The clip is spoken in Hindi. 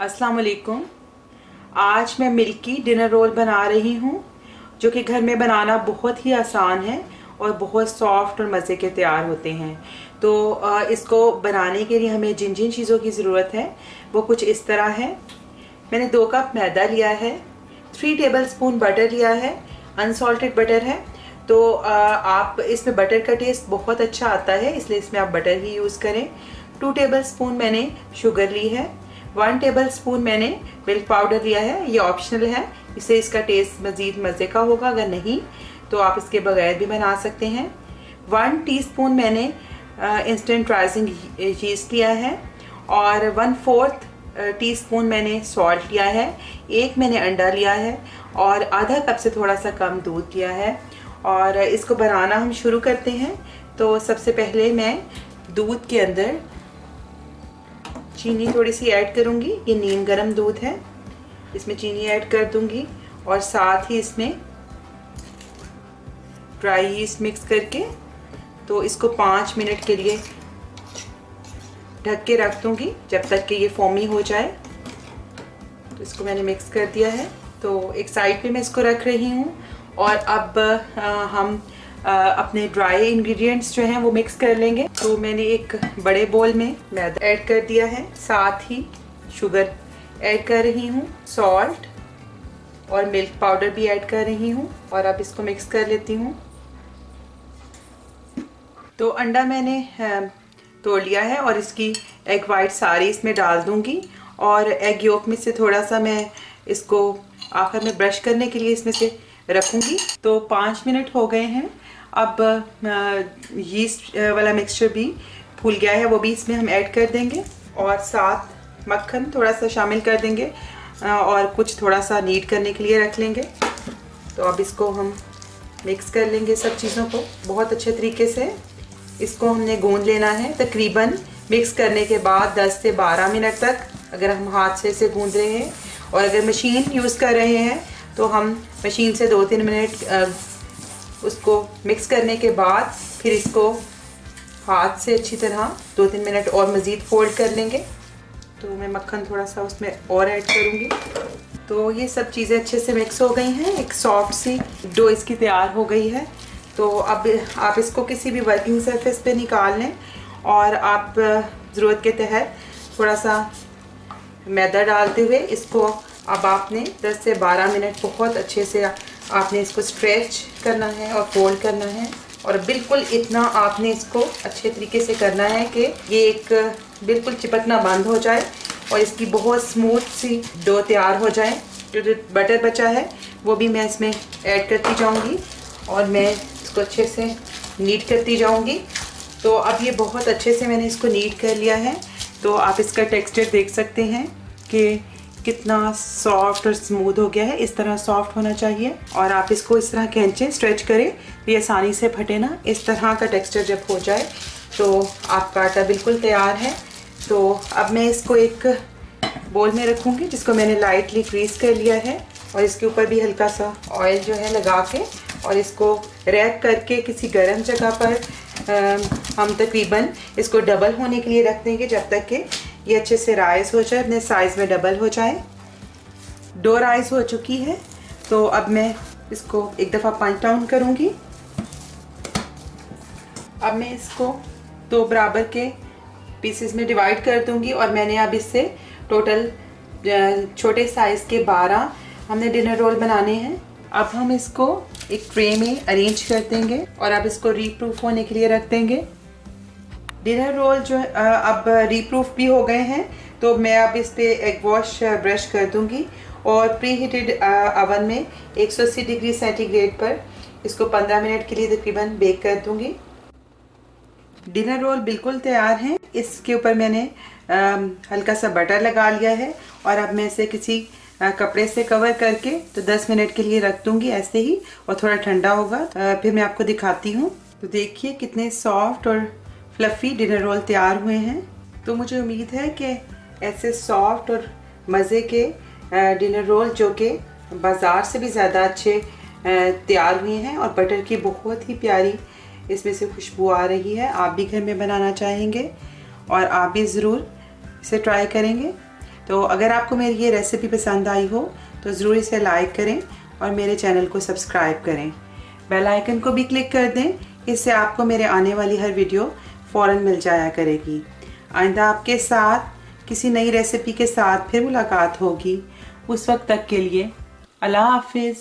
अस्सलाम वालेकुम। आज मैं मिल्की डिनर रोल बना रही हूँ जो कि घर में बनाना बहुत ही आसान है और बहुत सॉफ्ट और मज़े के तैयार होते हैं। तो इसको बनाने के लिए हमें जिन जिन चीज़ों की ज़रूरत है वो कुछ इस तरह है। मैंने 2 कप मैदा लिया है, 3 टेबलस्पून बटर लिया है, अनसॉल्टेड बटर है। तो आप इसमें बटर का टेस्ट बहुत अच्छा आता है, इसलिए इसमें आप बटर ही यूज़ करें। 2 टेबलस्पून मैंने शुगर ली है, 1 टेबलस्पून मैंने मिल्क पाउडर लिया है। ये ऑप्शनल है, इससे इसका टेस्ट मज़ीद मज़े का होगा। अगर नहीं तो आप इसके बगैर भी बना सकते हैं। 1 टीस्पून मैंने इंस्टेंट राइजिंग यीस्ट लिया है और 1/4 टीस्पून मैंने सॉल्ट लिया है। 1 मैंने अंडा लिया है और आधा कप से थोड़ा सा कम दूध लिया है। और इसको बनाना हम शुरू करते हैं। तो सबसे पहले मैं दूध के अंदर चीनी थोड़ी सी ऐड करूँगी। ये नीम गर्म दूध है, इसमें चीनी ऐड कर दूँगी और साथ ही इसमें ड्राई यीस्ट मिक्स करके तो इसको 5 मिनट के लिए ढक के रख दूँगी जब तक कि ये फोमी हो जाए। तो इसको मैंने मिक्स कर दिया है, तो एक साइड पे मैं इसको रख रही हूँ। और अब हम अपने ड्राई इंग्रेडिएंट्स जो हैं वो मिक्स कर लेंगे। तो मैंने एक बड़े बोल में मैदा ऐड कर दिया है, साथ ही शुगर ऐड कर रही हूँ, सॉल्ट और मिल्क पाउडर भी ऐड कर रही हूँ और अब इसको मिक्स कर लेती हूँ। तो अंडा मैंने तोड़ लिया है और इसकी एग वाइट सारी इसमें डाल दूँगी और एग योक में से थोड़ा सा मैं इसको आखिर में ब्रश करने के लिए इसमें से रखूँगी। तो 5 मिनट हो गए हैं। अब यीस्ट वाला मिक्सचर भी फूल गया है, वो भी इसमें हम ऐड कर देंगे और साथ मक्खन थोड़ा सा शामिल कर देंगे और कुछ थोड़ा सा नीड करने के लिए रख लेंगे। तो अब इसको हम मिक्स कर लेंगे सब चीज़ों को बहुत अच्छे तरीके से। इसको हमने गूंद लेना है तकरीबन मिक्स करने के बाद 10 से 12 मिनट तक, अगर हम हाथ से इसे गूंद रहे हैं। और अगर मशीन यूज़ कर रहे हैं तो हम मशीन से 2-3 मिनट उसको मिक्स करने के बाद फिर इसको हाथ से अच्छी तरह 2-3 मिनट और मज़ीद फोल्ड कर लेंगे। तो मैं मक्खन थोड़ा सा उसमें और ऐड करूँगी। तो ये सब चीज़ें अच्छे से मिक्स हो गई हैं, एक सॉफ्ट सी डो इसकी तैयार हो गई है। तो अब आप इसको किसी भी वर्किंग सरफेस पे निकाल लें और आप ज़रूरत के तहत थोड़ा सा मैदा डालते हुए इसको अब आपने 10 से 12 मिनट बहुत अच्छे से आपने इसको स्ट्रेच करना है और फोल्ड करना है। और बिल्कुल इतना आपने इसको अच्छे तरीके से करना है कि ये एक बिल्कुल चिपकना बंद हो जाए और इसकी बहुत स्मूथ सी डो तैयार हो जाए। जो बटर बचा है वो भी मैं इसमें ऐड करती जाऊंगी और मैं इसको अच्छे से नीट करती जाऊंगी। तो अब ये बहुत अच्छे से मैंने इसको नीट कर लिया है। तो आप इसका टेक्सचर देख सकते हैं कि कितना सॉफ्ट और स्मूथ हो गया है। इस तरह सॉफ्ट होना चाहिए और आप इसको इस तरह खींचें, स्ट्रेच करें तो ये आसानी से फटे ना। इस तरह का टेक्सचर जब हो जाए तो आपका आटा बिल्कुल तैयार है। तो अब मैं इसको एक बोल में रखूँगी जिसको मैंने लाइटली ग्रीस कर लिया है और इसके ऊपर भी हल्का सा ऑयल जो है लगा के और इसको रैप करके किसी गर्म जगह पर हम तकरीबन इसको डबल होने के लिए रख देंगे जब तक कि ये अच्छे से राइस हो जाए, अपने साइज़ में डबल हो जाए। डो राइस हो चुकी है। तो अब मैं इसको एक दफ़ा पंच डाउन करूँगी। अब मैं इसको 2 बराबर के पीसेस में डिवाइड कर दूँगी और मैंने अब इससे टोटल छोटे साइज़ के 12 हमने डिनर रोल बनाने हैं। अब हम इसको एक ट्रे में अरेंज कर देंगे और अब इसको रीप्रूफ होने के लिए रख देंगे। डिनर रोल जो अब रीप्रूफ भी हो गए हैं। तो मैं अब इस पे एग वॉश ब्रश कर दूंगी और प्री हीटेड अवन में 180 डिग्री सेंटीग्रेड पर इसको 15 मिनट के लिए तकरीबन बेक कर दूंगी। डिनर रोल बिल्कुल तैयार हैं। इसके ऊपर मैंने हल्का सा बटर लगा लिया है और अब मैं इसे किसी कपड़े से कवर करके तो 10 मिनट के लिए रख दूंगी ऐसे ही, और थोड़ा ठंडा होगा फिर मैं आपको दिखाती हूँ। तो देखिए कितने सॉफ्ट और फ्लफ़ी डिनर रोल तैयार हुए हैं। तो मुझे उम्मीद है कि ऐसे सॉफ्ट और मज़े के डिनर रोल जो कि बाज़ार से भी ज़्यादा अच्छे तैयार हुए हैं और बटर की बहुत ही प्यारी इसमें से खुशबू आ रही है। आप भी घर में बनाना चाहेंगे और आप भी ज़रूर इसे ट्राई करेंगे। तो अगर आपको मेरी ये रेसिपी पसंद आई हो तो ज़रूर इसे लाइक करें और मेरे चैनल को सब्सक्राइब करें। बेल आइकन को भी क्लिक कर दें, इससे आपको मेरे आने वाली हर वीडियो फ़ौरन मिल जाया करेगी। आइंदा आपके साथ किसी नई रेसिपी के साथ फिर मुलाकात होगी। उस वक्त तक के लिए अल्लाह हाफिज़।